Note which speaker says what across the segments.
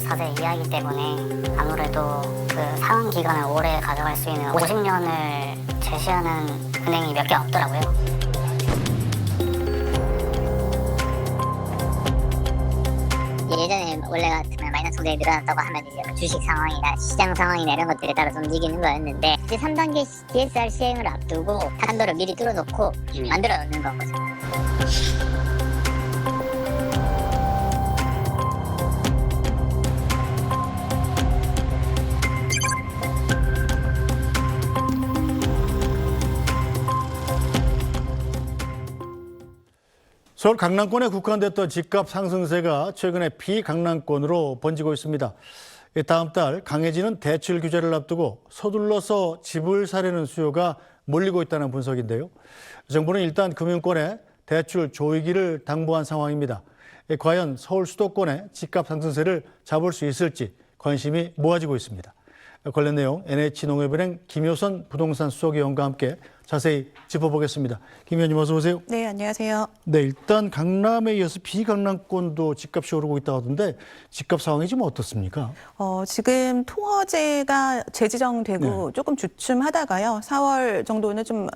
Speaker 1: 4세 이하이기 때문에 아무래도 그 상환 기간을 오래 가져갈 수 있는 50년을 제시하는 은행이 몇 개 없더라고요.
Speaker 2: 예전에 원래 같으면 마이너스 금액이 늘어났다고 하면 이제 주식 상황이나 시장 상황이나 이런 것들에 따라서 움직이는 거였는데 이제 3단계 DSR 시행을 앞두고 한도를 미리 뚫어놓고 만들어 놓는 건 거죠.
Speaker 3: 서울 강남권에 국한됐던 집값 상승세가 최근에 비강남권으로 번지고 있습니다. 다음 달 강해지는 대출 규제를 앞두고 서둘러서 집을 사려는 수요가 몰리고 있다는 분석인데요. 정부는 일단 금융권에 대출 조이기를 당부한 상황입니다. 과연 서울 수도권의 집값 상승세를 잡을 수 있을지 관심이 모아지고 있습니다. 관련 내용 NH농협은행 김효선 부동산 수석위원과 함께 자세히 짚어보겠습니다. 김 의원님 어서 오세요.
Speaker 4: 네, 안녕하세요.
Speaker 3: 네, 일단 강남에 이어서 비강남권도 집값이 오르고 있다고 하던데 집값 상황이 지금 어떻습니까?
Speaker 4: 지금 토어제가 재지정되고 조금 주춤하다가요. 4월 정도는 좀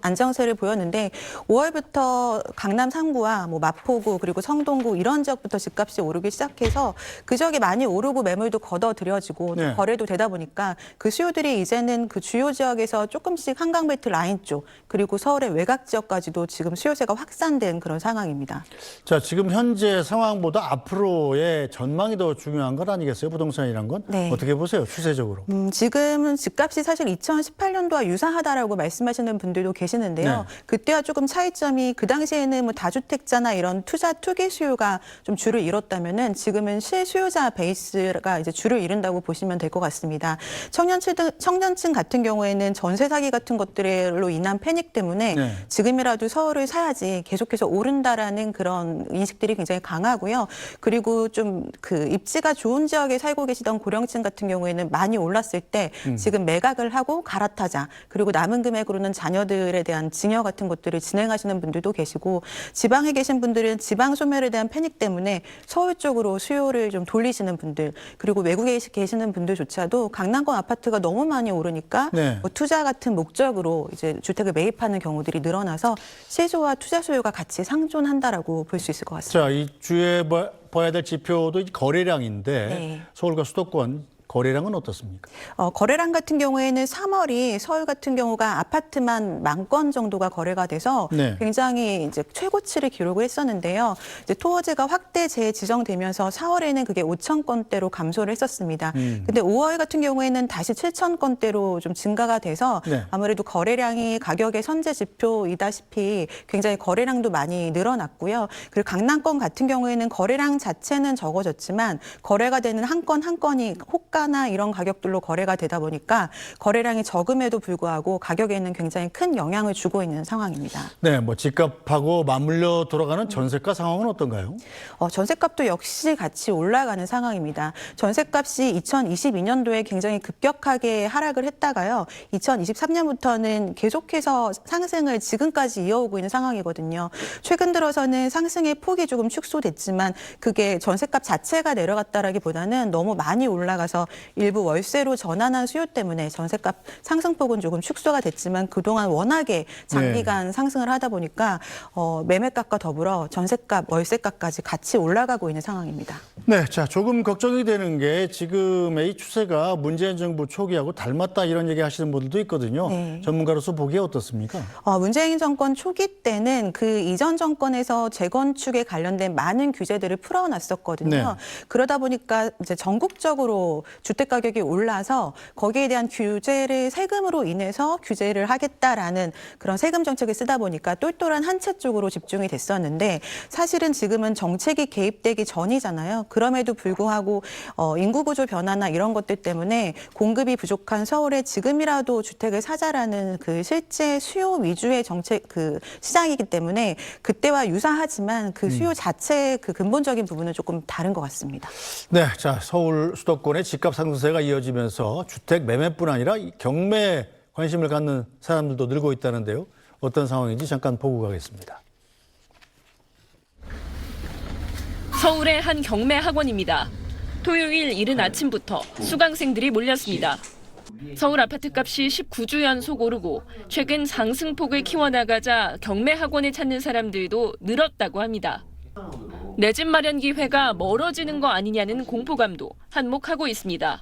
Speaker 4: 안정세를 보였는데 5월부터 강남 3구와 뭐 마포구 그리고 성동구 이런 지역부터 집값이 오르기 시작해서 그 지역이 많이 오르고 매물도 걷어들여지고 또 거래도 되다 보니까 그 수요들이 이제는 그 주요 지역에서 조금씩 한강벨트 라인 쪽 그리고 서울의 외곽 지역까지도 지금 수요세가 확산된 그런 상황입니다.
Speaker 3: 자, 지금 현재 상황보다 앞으로의 전망이 더 중요한 것 아니겠어요? 부동산이란 건?
Speaker 4: 네.
Speaker 3: 어떻게 보세요? 추세적으로.
Speaker 4: 지금은 집값이 사실 2018년도와 유사하다라고 말씀하시는 분들도 계시는데요. 그때와 조금 차이점이 그 당시에는 뭐 다주택자나 이런 투자 투기 수요가 좀 주를 이뤘다면은 지금은 실수요자 베이스가 이제 주를 이룬다고 보시면 될 것 같습니다. 청년층 같은 경우에는 전세 사기 같은 것들로 인한 패닉 때문에 지금이라도 서울을 사야지 계속해서 오른다라는 그런 인식들이 굉장히 강하고요. 그리고 좀 그 입지가 좋은 지역에 살고 계시던 고령층 같은 경우에는 많이 올랐을 때 지금 매각을 하고 갈아타자. 그리고 남은 금액으로는 자녀들에 대한 증여 같은 것들을 진행하시는 분들도 계시고 지방에 계신 분들은 지방 소멸에 대한 패닉 때문에 서울 쪽으로 수요를 좀 돌리시는 분들 그리고 외국에 계시는 분들조차도 강남권 아파트가 너무 많이 오르니까 뭐 투자 같은 목적으로 이제 주택을 매입하는 경우들이 늘어나서 실소와 투자 수요가 같이 상존한다라고 볼 수 있을 것 같습니다.
Speaker 3: 자, 이 주에 봐야 될 지표도 거래량인데 서울과 수도권 거래량은 어떻습니까?
Speaker 4: 거래량 같은 경우에는 3월이 서울 같은 경우가 아파트만 10,000건 정도가 거래가 돼서 굉장히 이제 최고치를 기록을 했었는데요. 이제 토어제가 확대 재지정되면서 4월에는 그게 5,000건대로 감소를 했었습니다. 근데 5월 같은 경우에는 다시 7,000건대로 좀 증가가 돼서 아무래도 거래량이 가격의 선제 지표이다시피 굉장히 거래량도 많이 늘어났고요. 그리고 강남권 같은 경우에는 거래량 자체는 적어졌지만 거래가 되는 한 건 한 건이 호가 나 이런 가격들로 거래가 되다 보니까 거래량이 적음에도 불구하고 가격에는 굉장히 큰 영향을 주고 있는 상황입니다.
Speaker 3: 네, 뭐 집값하고 맞물려 돌아가는 전세가 상황은 어떤가요?
Speaker 4: 전세값도 역시 같이 올라가는 상황입니다. 전세값이 2022년도에 굉장히 급격하게 하락을 했다가요. 2023년부터는 계속해서 상승을 지금까지 이어오고 있는 상황이거든요. 최근 들어서는 상승의 폭이 조금 축소됐지만 그게 전세값 자체가 내려갔다라기보다는 너무 많이 올라가서 일부 월세로 전환한 수요 때문에 전세값 상승폭은 조금 축소가 됐지만 그동안 워낙에 장기간 상승을 하다 보니까 매매값과 더불어 전세값, 월세값까지 같이 올라가고 있는 상황입니다.
Speaker 3: 네, 자, 조금 걱정이 되는 게 지금의 이 추세가 문재인 정부 초기하고 닮았다 이런 얘기 하시는 분들도 있거든요. 전문가로서 보기에 어떻습니까?
Speaker 4: 문재인 정권 초기 때는 그 이전 정권에서 재건축에 관련된 많은 규제들을 풀어놨었거든요. 그러다 보니까 이제 전국적으로 주택 가격이 올라서 거기에 대한 규제를 세금으로 인해서 규제를 하겠다라는 그런 세금 정책을 쓰다 보니까 똘똘한 한 채 쪽으로 집중이 됐었는데 사실은 지금은 정책이 개입되기 전이잖아요. 그럼에도 불구하고 인구 구조 변화나 이런 것들 때문에 공급이 부족한 서울에 지금이라도 주택을 사자라는 그 실제 수요 위주의 정책 그 시장이기 때문에 그때와 유사하지만 그 수요 자체 그 근본적인 부분은 조금 다른 것 같습니다.
Speaker 3: 네, 자, 서울 수도권의 집값 상승세가 이어지면서 주택 매매뿐 아니라 경매에 관심을 갖는 사람들도 늘고 있다는데요. 어떤 상황인지 잠깐 보고 가겠습니다.
Speaker 5: 서울의 한 경매 학원입니다. 토요일 이른 아침부터 수강생들이 몰렸습니다. 서울 아파트값이 19주 연속 오르고 최근 상승폭을 키워나가자 경매 학원을 찾는 사람들도 늘었다고 합니다. 내 집 마련 기회가 멀어지는 거 아니냐는 공포감도 한몫하고 있습니다.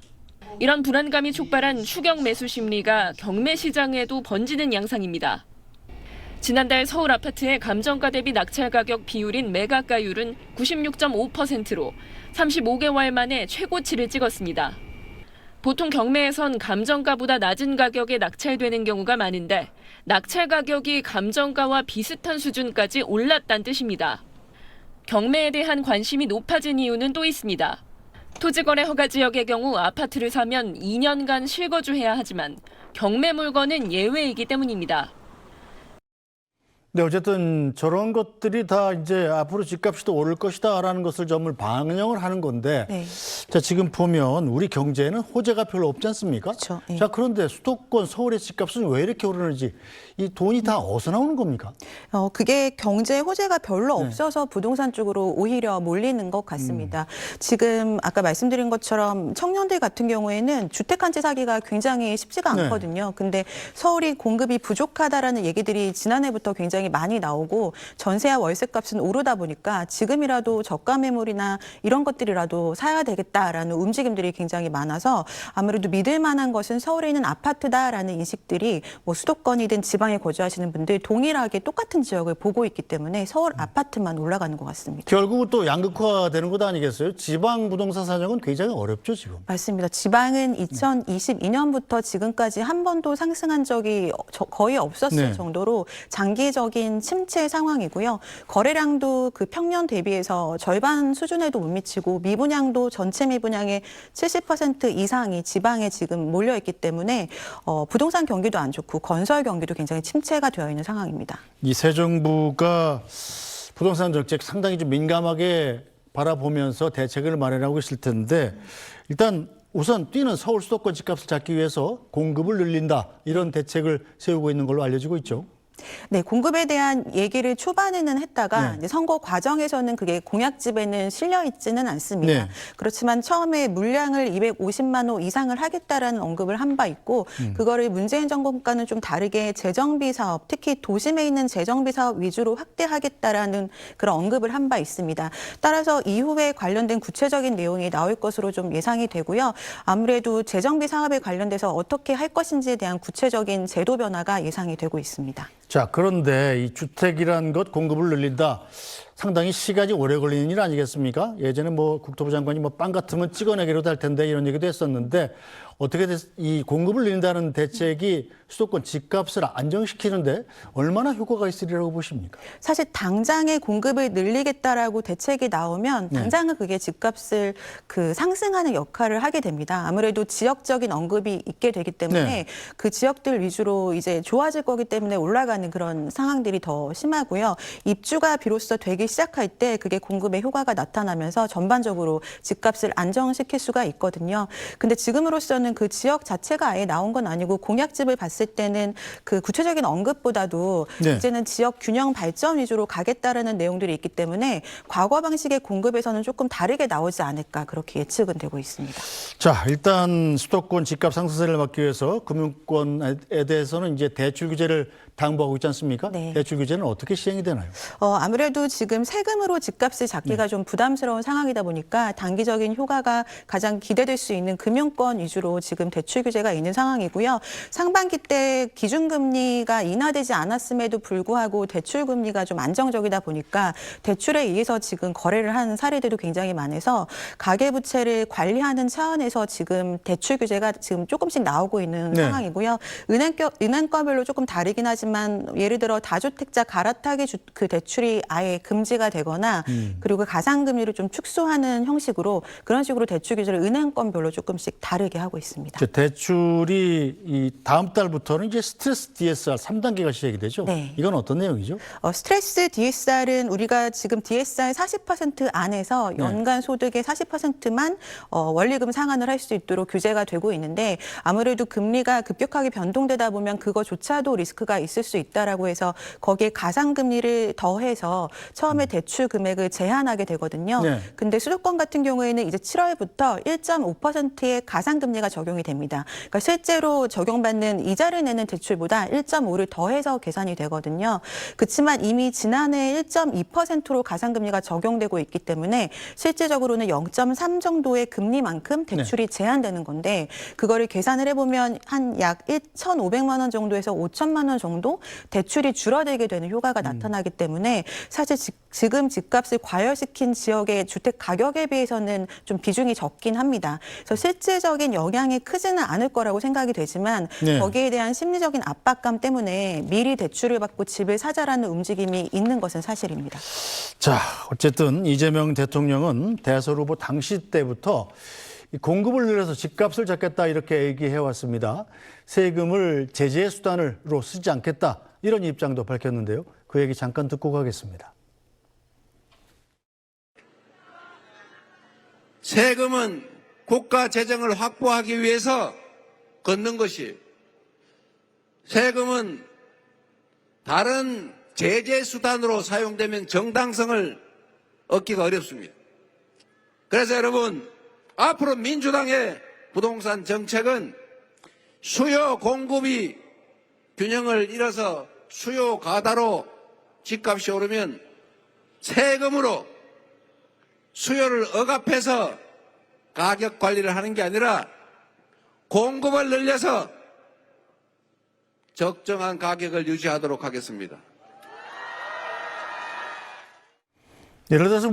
Speaker 5: 이런 불안감이 촉발한 추격 매수 심리가 경매 시장에도 번지는 양상입니다. 지난달 서울 아파트의 감정가 대비 낙찰 가격 비율인 매각가율은 96.5%로 35개월 만에 최고치를 찍었습니다. 보통 경매에선 감정가보다 낮은 가격에 낙찰되는 경우가 많은데 낙찰 가격이 감정가와 비슷한 수준까지 올랐다는 뜻입니다. 경매에 대한 관심이 높아진 이유는 또 있습니다. 토지거래 허가 지역의 경우 아파트를 사면 2년간 실거주해야 하지만 경매 물건은 예외이기 때문입니다.
Speaker 3: 네, 어쨌든 저런 것들이 다 이제 앞으로 집값이 더 오를 것이다라는 것을 전부 반영을 하는 건데,
Speaker 4: 네.
Speaker 3: 자, 지금 보면 우리 경제에는 호재가 별로 없지 않습니까?
Speaker 4: 그렇죠. 예.
Speaker 3: 자, 그런데 수도권 서울의 집값은 왜 이렇게 오르는지 이 돈이 다 어디서 나오는 겁니까?
Speaker 4: 그게 경제 호재가 별로 없어서 부동산 쪽으로 오히려 몰리는 것 같습니다. 지금 아까 말씀드린 것처럼 청년들 같은 경우에는 주택 한 채 사기가 굉장히 쉽지가
Speaker 3: 네.
Speaker 4: 않거든요. 근데 서울이 공급이 부족하다라는 얘기들이 지난해부터 굉장히 많이 나오고 전세와 월세값은 오르다 보니까 지금이라도 저가 매물이나 이런 것들이라도 사야 되겠다라는 움직임들이 굉장히 많아서 아무래도 믿을 만한 것은 서울에 있는 아파트다라는 인식들이 뭐 수도권이든 지방에 거주하시는 분들 동일하게 똑같은 지역을 보고 있기 때문에 서울 아파트만 올라가는 것 같습니다.
Speaker 3: 결국은 또 양극화되는 것 아니겠어요? 지방 부동산 사정은 굉장히 어렵죠, 지금.
Speaker 4: 맞습니다. 지방은 2022년부터 지금까지 한 번도 상승한 적이 거의 없었을
Speaker 3: 네.
Speaker 4: 정도로 장기적인 침체 상황이고요. 거래량도 그 평년 대비해서 절반 수준에도 못 미치고 미분양도 전체 미분양의 70% 이상이 지방에 지금 몰려있기 때문에 부동산 경기도 안 좋고 건설 경기도 굉장히 침체가 되어 있는 상황입니다.
Speaker 3: 이 새 정부가 부동산 정책 상당히 좀 민감하게 바라보면서 대책을 마련하고 있을 텐데 일단 우선 뛰는 서울 수도권 집값을 잡기 위해서 공급을 늘린다 이런 대책을 세우고 있는 걸로 알려지고 있죠.
Speaker 4: 네, 공급에 대한 얘기를 초반에는 했다가
Speaker 3: 네.
Speaker 4: 이제 선거 과정에서는 그게 공약집에는 실려 있지는 않습니다.
Speaker 3: 네.
Speaker 4: 그렇지만 처음에 물량을 250만 호 이상을 하겠다라는 언급을 한 바 있고 그거를 문재인 정권과는 좀 다르게 재정비 사업, 특히 도심에 있는 재정비 사업 위주로 확대하겠다라는 그런 언급을 한 바 있습니다. 따라서 이후에 관련된 구체적인 내용이 나올 것으로 좀 예상이 되고요. 아무래도 재정비 사업에 관련돼서 어떻게 할 것인지에 대한 구체적인 제도 변화가 예상이 되고 있습니다.
Speaker 3: 자, 그런데 이 주택이란 것 공급을 늘린다. 상당히 시간이 오래 걸리는 일 아니겠습니까? 예전에 뭐 국토부 장관이 뭐 빵 같으면 찍어내기로도 할 텐데 이런 얘기도 했었는데 어떻게 이 공급을 늘린다는 대책이 수도권 집값을 안정시키는데 얼마나 효과가 있으리라고 보십니까?
Speaker 4: 사실 당장에 공급을 늘리겠다라고 대책이 나오면 당장은 그게 집값을 상승하는 역할을 하게 됩니다. 아무래도 지역적인 언급이 있게 되기 때문에
Speaker 3: 네.
Speaker 4: 그 지역들 위주로 이제 좋아질 거기 때문에 올라가는 그런 상황들이 더 심하고요. 입주가 비로소 되기 시작할 때 그게 공급의 효과가 나타나면서 전반적으로 집값을 안정시킬 수가 있거든요. 근데 지금으로서는 그 지역 자체가 아예 나온 건 아니고 공약집을 봤을 때는 그 구체적인 언급보다도
Speaker 3: 네.
Speaker 4: 이제는 지역 균형 발전 위주로 가겠다라는 내용들이 있기 때문에 과거 방식의 공급에서는 조금 다르게 나오지 않을까 그렇게 예측은 되고 있습니다.
Speaker 3: 자, 일단 수도권 집값 상승세를 막기 위해서 금융권에 대해서는 이제 대출 규제를 당부하고 있지 않습니까?
Speaker 4: 네.
Speaker 3: 대출 규제는 어떻게 시행이 되나요?
Speaker 4: 아무래도 지금 세금으로 집값을 잡기가 좀 부담스러운 상황이다 보니까 단기적인 효과가 가장 기대될 수 있는 금융권 위주로 지금 대출 규제가 있는 상황이고요. 상반기 때 기준금리가 인하되지 않았음에도 불구하고 대출 금리가 좀 안정적이다 보니까 대출에 의해서 지금 거래를 하는 사례들도 굉장히 많아서 가계부채를 관리하는 차원에서 지금 대출 규제가 지금 조금씩 나오고 있는
Speaker 3: 네.
Speaker 4: 상황이고요. 은행과별로 조금 다르긴 하지만 예를 들어 다주택자 갈아타기 그 대출이 아예 금지가 되거나 그리고 가상금리를 좀 축소하는 형식으로 그런 식으로 대출 규제를 은행권별로 조금씩 다르게 하고 있습니다.
Speaker 3: 대출이 이 다음 달부터는 이제 스트레스 DSR 3단계가 시작이 되죠.
Speaker 4: 네.
Speaker 3: 이건 어떤 내용이죠?
Speaker 4: 스트레스 DSR은 우리가 지금 DSR 40% 안에서 연간 소득의 40%만 원리금 상환을 할 수 있도록 규제가 되고 있는데 아무래도 금리가 급격하게 변동되다 보면 그거조차도 리스크가 있을 수 있다라고 해서 거기에 가상금리를 더해서 처음에 처음에 대출 금액을 제한하게 되거든요.
Speaker 3: 네.
Speaker 4: 근데 수도권 같은 경우에는 이제 7월부터 1.5%의 가상금리가 적용이 됩니다. 그러니까 실제로 적용받는 이자를 내는 대출보다 1.5를 더해서 계산이 되거든요. 그렇지만 이미 지난해 1.2%로 가상금리가 적용되고 있기 때문에 실질적으로는 0.3 정도의 금리만큼 대출이 제한되는 건데 그거를 계산을 해보면 한 약 1,500만 원 정도에서 5천만 원 정도 대출이 줄어들게 되는 효과가 나타나기 때문에 사실 지금 집값을 과열시킨 지역의 주택 가격에 비해서는 좀 비중이 적긴 합니다. 그래서 실질적인 영향이 크지는 않을 거라고 생각이 되지만
Speaker 3: 네.
Speaker 4: 거기에 대한 심리적인 압박감 때문에 미리 대출을 받고 집을 사자라는 움직임이 있는 것은 사실입니다.
Speaker 3: 자, 어쨌든 이재명 대통령은 대선 후보 당시 때부터 이 공급을 늘려서 집값을 잡겠다 이렇게 얘기해왔습니다. 세금을 제재 수단으로 쓰지 않겠다 이런 입장도 밝혔는데요. 그 얘기 잠깐 듣고 가겠습니다.
Speaker 6: 세금은 국가 재정을 확보하기 위해서 걷는 것이 세금은 다른 제재 수단으로 사용되면 정당성을 얻기가 어렵습니다. 그래서 여러분 앞으로 민주당의 부동산 정책은 수요 공급이 균형을 잃어서 수요 과다로 집값이 오르면 세금으로 수요를 억압해서 가격 관리를 하는 게 아니라 공급을 늘려서 적정한 가격을 유지하도록 하겠습니다.
Speaker 3: 예를 들어서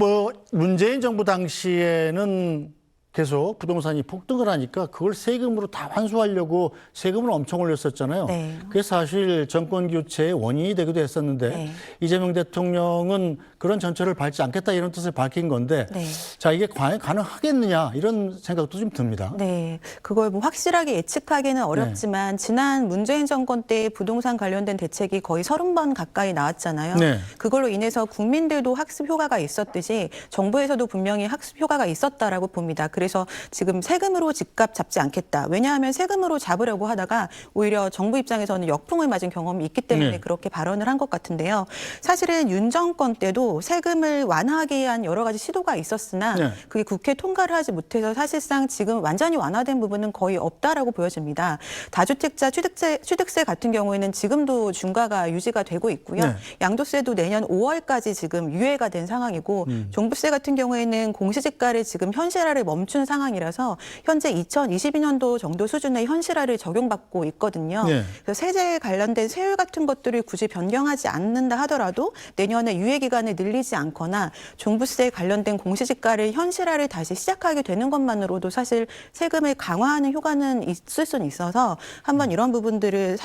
Speaker 3: 문재인 정부 당시에는 계속 부동산이 폭등을 하니까 그걸 세금으로 다 환수하려고 세금을 엄청 올렸었잖아요.
Speaker 4: 네.
Speaker 3: 그게 사실 정권 교체의 원인이 되기도 했었는데
Speaker 4: 네.
Speaker 3: 이재명 대통령은 그런 전철을 밟지 않겠다 이런 뜻을 밝힌 건데
Speaker 4: 네.
Speaker 3: 자 이게 과연 가능하겠느냐 이런 생각도 좀 듭니다.
Speaker 4: 네, 그걸 뭐 확실하게 예측하기는 어렵지만 지난 문재인 정권 때 부동산 관련된 대책이 거의 30번 가까이 나왔잖아요.
Speaker 3: 네.
Speaker 4: 그걸로 인해서 국민들도 학습 효과가 있었듯이 정부에서도 분명히 학습 효과가 있었다라고 봅니다. 그래서 지금 세금으로 집값 잡지 않겠다. 왜냐하면 세금으로 잡으려고 하다가 오히려 정부 입장에서는 역풍을 맞은 경험이 있기 때문에
Speaker 3: 네.
Speaker 4: 그렇게 발언을 한 것 같은데요. 사실은 윤 정권 때도 세금을 완화하기 위한 여러 가지 시도가 있었으나
Speaker 3: 네.
Speaker 4: 그게 국회 통과를 하지 못해서 사실상 지금 완전히 완화된 부분은 거의 없다라고 보여집니다. 다주택자 취득세 같은 경우에는 지금도 중과가 유지가 되고 있고요.
Speaker 3: 네.
Speaker 4: 양도세도 내년 5월까지 지금 유예가 된 상황이고 종부세 같은 경우에는 공시지가를 지금 현실화를 멈춘 상황이라서 현재 2022년도 정도 수준의 현실화를 적용받고 있거든요.
Speaker 3: 네.
Speaker 4: 그래서 세제에 관련된 세율 같은 것들을 굳이 변경하지 않는다 하더라도 내년에 유예 기간을 늘리지 않거나 종부세 관련된 공시지가를 현실화를 다시 시작하게 되는 것만으로도 사실 세금을 강화하는 효과는 있을 수는 있어서 한번 이런 부분들을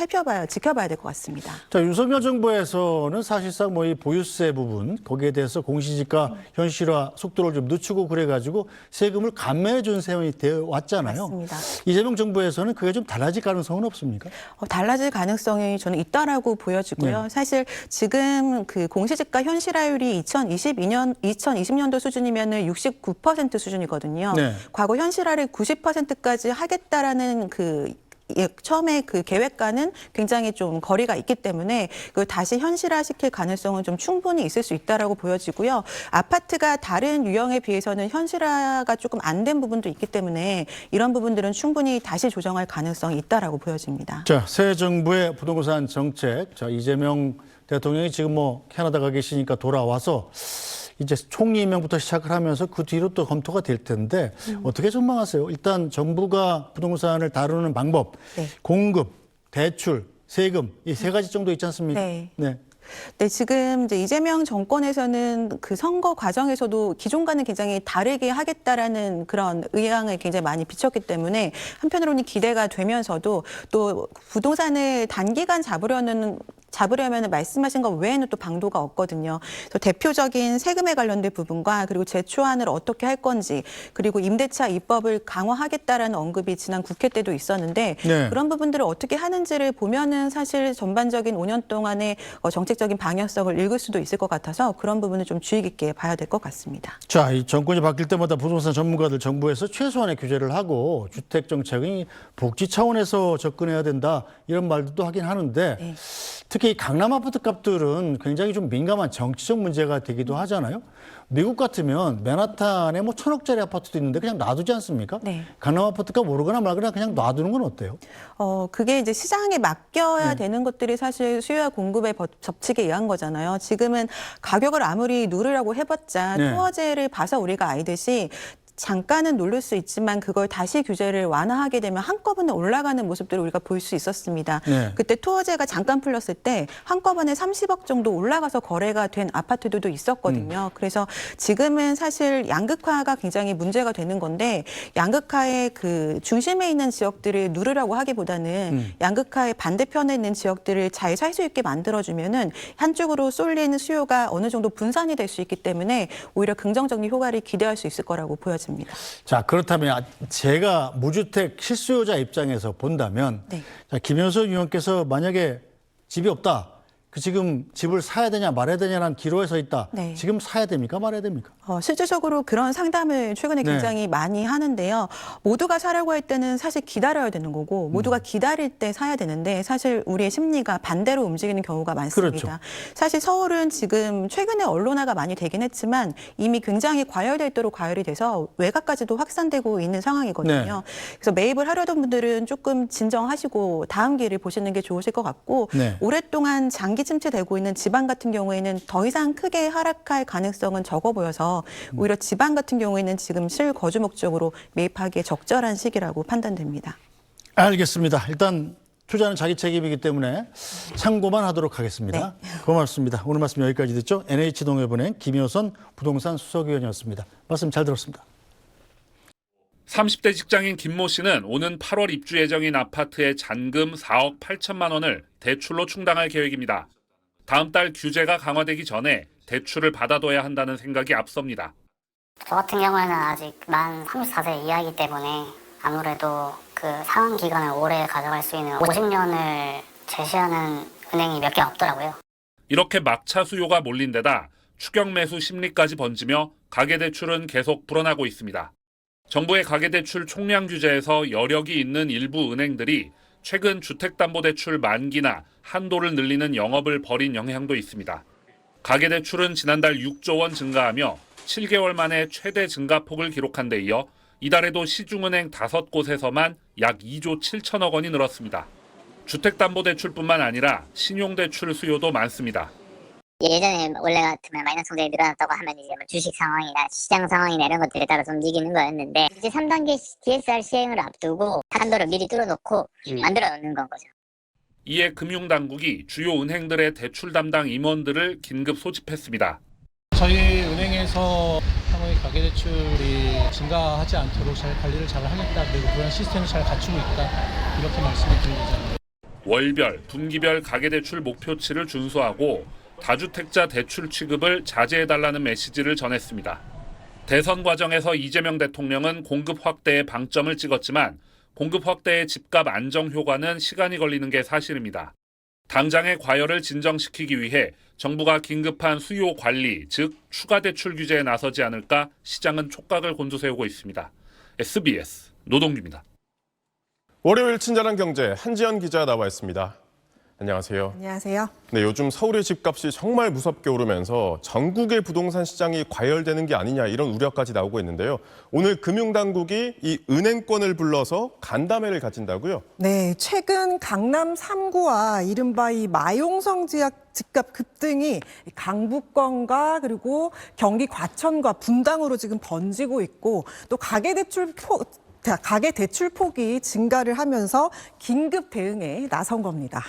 Speaker 4: 지켜봐야 될 것 같습니다.
Speaker 3: 자, 윤석열 정부에서는 사실상 이 보유세 부분 거기에 대해서 공시지가 현실화 속도를 좀 늦추고 그래가지고 세금을 감면해 준 셈이 되어 왔잖아요.
Speaker 4: 맞습니다.
Speaker 3: 이재명 정부에서는 그게 좀 달라질 가능성은 없습니까?
Speaker 4: 달라질 가능성이 저는 있다라고 보여지고요.
Speaker 3: 네.
Speaker 4: 사실 지금 그 공시지가 현실화율이 2020년도 수준이면은 69% 수준이거든요.
Speaker 3: 네.
Speaker 4: 과거 현실화를 90%까지 하겠다라는 처음에 그 계획과는 굉장히 좀 거리가 있기 때문에 그걸 다시 현실화시킬 가능성은 좀 충분히 있을 수 있다라고 보여지고요. 아파트가 다른 유형에 비해서는 현실화가 조금 안 된 부분도 있기 때문에 이런 부분들은 충분히 다시 조정할 가능성이 있다라고 보여집니다.
Speaker 3: 자, 새 정부의 부동산 정책. 자, 이재명 대통령이 지금 캐나다 가 계시니까 돌아와서 이제 총리 임명부터 시작을 하면서 그 뒤로 또 검토가 될 텐데 어떻게 전망하세요? 일단 정부가 부동산을 다루는 방법,
Speaker 4: 네.
Speaker 3: 공급, 대출, 세금 이 세 가지 정도 있지 않습니까?
Speaker 4: 네.
Speaker 3: 네.
Speaker 4: 네, 지금 이제 이재명 정권에서는 그 선거 과정에서도 기존과는 굉장히 다르게 하겠다라는 그런 의향을 굉장히 많이 비췄기 때문에 한편으로는 기대가 되면서도 또 부동산을 단기간 잡으려면 말씀하신 것 외에는 또 방도가 없거든요. 그래서 대표적인 세금에 관련된 부분과 그리고 제초안을 어떻게 할 건지 그리고 임대차 입법을 강화하겠다라는 언급이 지난 국회 때도 있었는데
Speaker 3: 네.
Speaker 4: 그런 부분들을 어떻게 하는지를 보면은 사실 전반적인 5년 동안의 정책적인 방향성을 읽을 수도 있을 것 같아서 그런 부분을 좀 주의 깊게 봐야 될 것 같습니다.
Speaker 3: 자, 이 정권이 바뀔 때마다 부동산 전문가들 정부에서 최소한의 규제를 하고 주택 정책이 복지 차원에서 접근해야 된다 이런 말들도 하긴 하는데
Speaker 4: 네.
Speaker 3: 특히 강남 아파트 값들은 굉장히 좀 민감한 정치적 문제가 되기도 하잖아요. 미국 같으면 맨하탄에 뭐 1,000억짜리 아파트도 있는데 그냥 놔두지 않습니까?
Speaker 4: 네.
Speaker 3: 강남 아파트가 오르거나 말거나 그냥 놔두는 건 어때요?
Speaker 4: 그게 이제 시장에 맡겨야 되는 것들이 사실 수요와 공급의 법칙에 의한 거잖아요. 지금은 가격을 아무리 누르라고 해봤자
Speaker 3: 네.
Speaker 4: 토어제를 봐서 우리가 알듯이 잠깐은 누를 수 있지만 그걸 다시 규제를 완화하게 되면 한꺼번에 올라가는 모습들을 우리가 볼 수 있었습니다.
Speaker 3: 네.
Speaker 4: 그때 투어제가 잠깐 풀렸을 때 한꺼번에 30억 정도 올라가서 거래가 된 아파트들도 있었거든요. 그래서 지금은 사실 양극화가 굉장히 문제가 되는 건데 양극화의 그 중심에 있는 지역들을 누르라고 하기보다는 양극화의 반대편에 있는 지역들을 잘 살 수 있게 만들어주면은 한쪽으로 쏠리는 수요가 어느 정도 분산이 될 수 있기 때문에 오히려 긍정적인 효과를 기대할 수 있을 거라고 보여집니다.
Speaker 3: 자, 그렇다면 제가 무주택 실수요자 입장에서 본다면
Speaker 4: 네.
Speaker 3: 자, 김현석 의원께서 만약에 집이 없다. 지금 집을 사야 되냐 말아야 되냐는 기로에 서 있다.
Speaker 4: 네.
Speaker 3: 지금 사야 됩니까 말아야 됩니까?
Speaker 4: 실질적으로 그런 상담을 최근에
Speaker 3: 네.
Speaker 4: 굉장히 많이 하는데요. 모두가 사려고 할 때는 사실 기다려야 되는 거고 모두가 기다릴 때 사야 되는데 사실 우리의 심리가 반대로 움직이는 경우가 많습니다.
Speaker 3: 그렇죠.
Speaker 4: 사실 서울은 지금 최근에 언론화가 많이 되긴 했지만 이미 굉장히 과열될 대로 과열이 돼서 외곽까지도 확산되고 있는 상황이거든요. 그래서 매입을 하려던 분들은 조금 진정하시고 다음 기회를 보시는 게 좋으실 것 같고
Speaker 3: 네.
Speaker 4: 오랫동안 장기 침체되고 있는 지방 같은 경우에는 더 이상 크게 하락할 가능성은 적어 보여서 오히려 지방 같은 경우에는 지금 실거주 목적으로 매입하기에 적절한 시기라고 판단됩니다.
Speaker 3: 알겠습니다. 일단 투자는 자기 책임이기 때문에 참고만 하도록 하겠습니다. 고맙습니다. 오늘 말씀 여기까지 듣죠. NH동해은행 김효선 부동산 수석위원이었습니다. 말씀 잘 들었습니다.
Speaker 7: 30대 직장인 김모 씨는 오는 8월 입주 예정인 아파트의 잔금 4억 8천만 원을 대출로 충당할 계획입니다. 다음 달 규제가 강화되기 전에 대출을 받아둬야 한다는 생각이 앞섭니다.
Speaker 1: 저 같은 경우에는 아직 만 34세 이하이기 때문에 아무래도 그 상환 기간을 오래 가져갈 수 있는 50년을 제시하는 은행이 몇 개 없더라고요.
Speaker 7: 이렇게 막차 수요가 몰린 데다 추격 매수 심리까지 번지며 가계대출은 계속 불어나고 있습니다. 정부의 가계대출 총량 규제에서 여력이 있는 일부 은행들이 최근 주택담보대출 만기나 한도를 늘리는 영업을 벌인 영향도 있습니다. 가계대출은 지난달 6조 원 증가하며 7개월 만에 최대 증가폭을 기록한 데 이어 이달에도 시중은행 5곳에서만 약 2조 7천억 원이 늘었습니다. 주택담보대출뿐만 아니라 신용대출 수요도 많습니다.
Speaker 2: 예전에 원래 같으면 마이너스 성장이 늘어났다고 하면 이제 뭐 주식 상황이나 시장 상황이나 이런 것들에 따라서 움직이는 거였는데 이제 3단계 DSR 시행을 앞두고 한도를 미리 뚫어놓고 만들어 놓는 건 거죠.
Speaker 7: 이에 금융당국이 주요 은행들의 대출 담당 임원들을 긴급 소집했습니다.
Speaker 8: 저희 은행에서 향후에 가계대출이 증가하지 않도록 잘 관리를 잘 하겠다, 그리고 그런 시스템을 잘 갖추고 있다, 이렇게 말씀을 드리고자.
Speaker 7: 월별, 분기별 가계대출 목표치를 준수하고 다주택자 대출 취급을 자제해달라는 메시지를 전했습니다. 대선 과정에서 이재명 대통령은 공급 확대에 방점을 찍었지만 공급 확대의 집값 안정 효과는 시간이 걸리는 게 사실입니다. 당장의 과열을 진정시키기 위해 정부가 긴급한 수요 관리, 즉 추가 대출 규제에 나서지 않을까 시장은 촉각을 곤두세우고 있습니다. SBS 노동규입니다.
Speaker 9: 월요일 친절한 경제 한지연 기자 나와 있습니다. 안녕하세요.
Speaker 10: 안녕하세요.
Speaker 9: 네, 요즘 서울의 집값이 정말 무섭게 오르면서 전국의 부동산 시장이 과열되는 게 아니냐 이런 우려까지 나오고 있는데요. 오늘 금융당국이 이 은행권을 불러서 간담회를 가진다고요?
Speaker 10: 네, 최근 강남 3구와 이른바 이 마용성 지역 집값 급등이 강북권과 그리고 경기 과천과 분당으로 지금 번지고 있고 또 가계대출 폭이 증가를 하면서 긴급 대응에 나선 겁니다.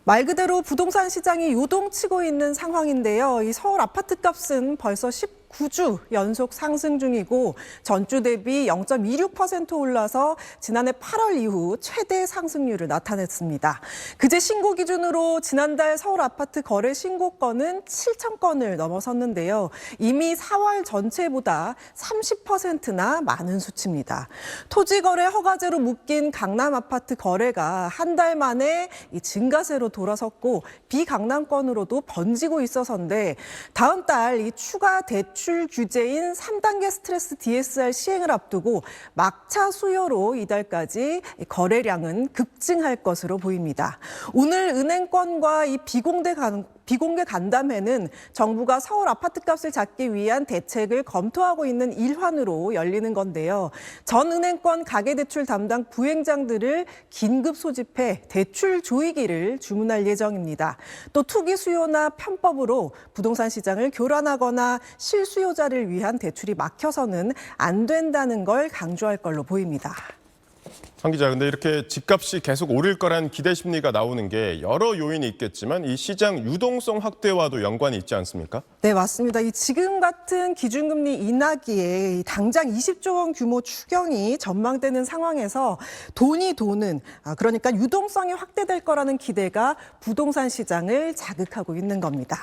Speaker 10: 말 그대로 부동산 시장이 요동치고 있는 상황인데요. 이 서울 아파트 값은 벌써 19주 연속 상승 중이고 전주 대비 0.26% 올라서 지난해 8월 이후 최대 상승률을 나타냈습니다. 그제 신고 기준으로 지난달 서울 아파트 거래 신고건은 7천 건을 넘어섰는데요. 이미 4월 전체보다 30%나 많은 수치입니다. 토지거래 허가제로 묶인 강남 아파트 거래가 한 달 만에 이 증가세로 돌아섰고 비강남권으로도 번지고 있어서인데 다음 달 이 추가 대출 대출 규제인 3단계 스트레스 DSR 시행을 앞두고 막차 수요로 이달까지 거래량은 급증할 것으로 보입니다. 오늘 은행권과 이 비공개 간담회는 정부가 서울 아파트값을 잡기 위한 대책을 검토하고 있는 일환으로 열리는 건데요. 전 은행권 가계대출 담당 부행장들을 긴급 소집해 대출 조이기를 주문할 예정입니다. 또 투기 수요나 편법으로 부동산 시장을 교란하거나 실수요자를 위한 대출이 막혀서는 안 된다는 걸 강조할 걸로 보입니다.
Speaker 9: 상 기자, 근데 이렇게 집값이 계속 오를 거란 기대 심리가 나오는 게 여러 요인이 있겠지만 이 시장 유동성 확대와도 연관이 있지 않습니까?
Speaker 10: 네, 맞습니다. 이 지금 같은 기준금리 인하기에 당장 20조 원 규모 추경이 전망되는 상황에서 돈이 도는, 그러니까 유동성이 확대될 거라는 기대가 부동산 시장을 자극하고 있는 겁니다.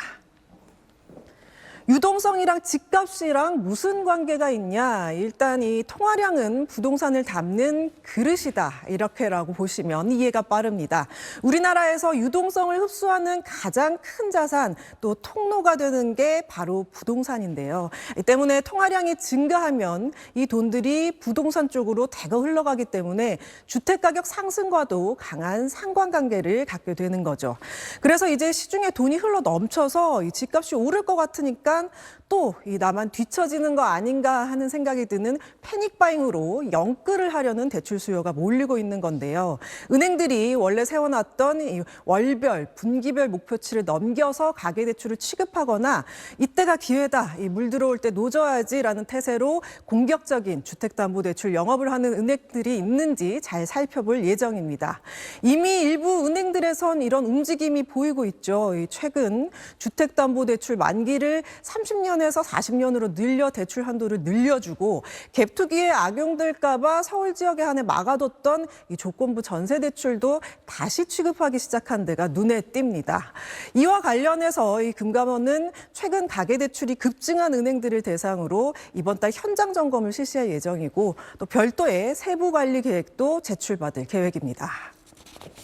Speaker 10: 유동성이랑 집값이랑 무슨 관계가 있냐? 일단 이 통화량은 부동산을 담는 그릇이다. 이렇게라고 보시면 이해가 빠릅니다. 우리나라에서 유동성을 흡수하는 가장 큰 자산, 또 통로가 되는 게 바로 부동산인데요. 이 때문에 통화량이 증가하면 이 돈들이 부동산 쪽으로 대거 흘러가기 때문에 주택가격 상승과도 강한 상관관계를 갖게 되는 거죠. 그래서 이제 시중에 돈이 흘러 넘쳐서 이 집값이 오를 것 같으니까 또 이 나만 뒤처지는 거 아닌가 하는 생각이 드는 패닉바잉으로 영끌을 하려는 대출 수요가 몰리고 있는 건데요. 은행들이 원래 세워놨던 이 월별, 분기별 목표치를 넘겨서 가계대출을 취급하거나 이때가 기회다, 이 물 들어올 때 노져야지라는 태세로 공격적인 주택담보대출 영업을 하는 은행들이 있는지 잘 살펴볼 예정입니다. 이미 일부 은행들에선 이런 움직임이 보이고 있죠. 최근 주택담보대출 만기를 30년에서 40년으로 늘려 대출 한도를 늘려주고 갭투기에 악용될까 봐 서울 지역에 한해 막아뒀던 이 조건부 전세 대출도 다시 취급하기 시작한 데가 눈에 띕니다. 이와 관련해서 이 금감원은 최근 가계대출이 급증한 은행들을 대상으로 이번 달 현장 점검을 실시할 예정이고 또 별도의 세부 관리 계획도 제출받을 계획입니다.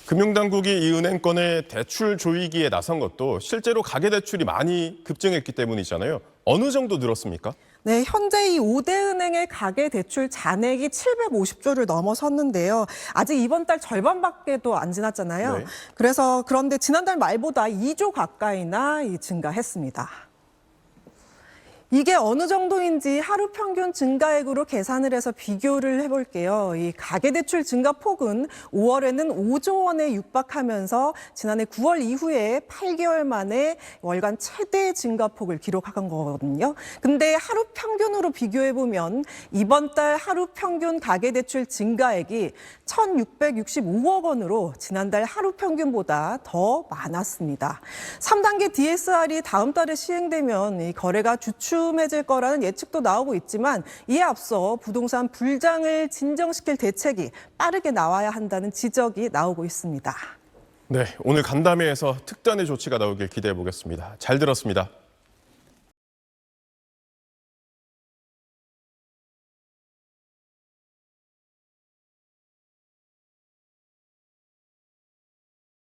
Speaker 9: 금융당국이 이 은행권의 대출 조이기에 나선 것도 실제로 가계대출이 많이 급증했기 때문이잖아요. 어느 정도 늘었습니까?
Speaker 10: 네, 현재 이 5대 은행의 가계대출 잔액이 750조를 넘어섰는데요. 아직 이번 달 절반밖에도 안 지났잖아요.
Speaker 9: 네.
Speaker 10: 그런데 지난달 말보다 2조 가까이나 증가했습니다. 이게 어느 정도인지 하루 평균 증가액으로 계산을 해서 비교를 해볼게요. 이 가계대출 증가폭은 5월에는 5조 원에 육박하면서 지난해 9월 이후에 8개월 만에 월간 최대 증가폭을 기록한 거거든요. 근데 하루 평균으로 비교해보면 이번 달 하루 평균 가계대출 증가액이 1,665억 원으로 지난달 하루 평균보다 더 많았습니다. 3단계 DSR이 다음 달에 시행되면 이 거래가 주춤해질 거라는 예측도 나오고 있지만 이에 앞서 부동산 불장을 진정시킬 대책이 빠르게 나와야 한다는 지적이 나오고 있습니다.
Speaker 9: 네, 오늘 간담회에서 특단의 조치가 나오길 기대해 보겠습니다. 잘 들었습니다.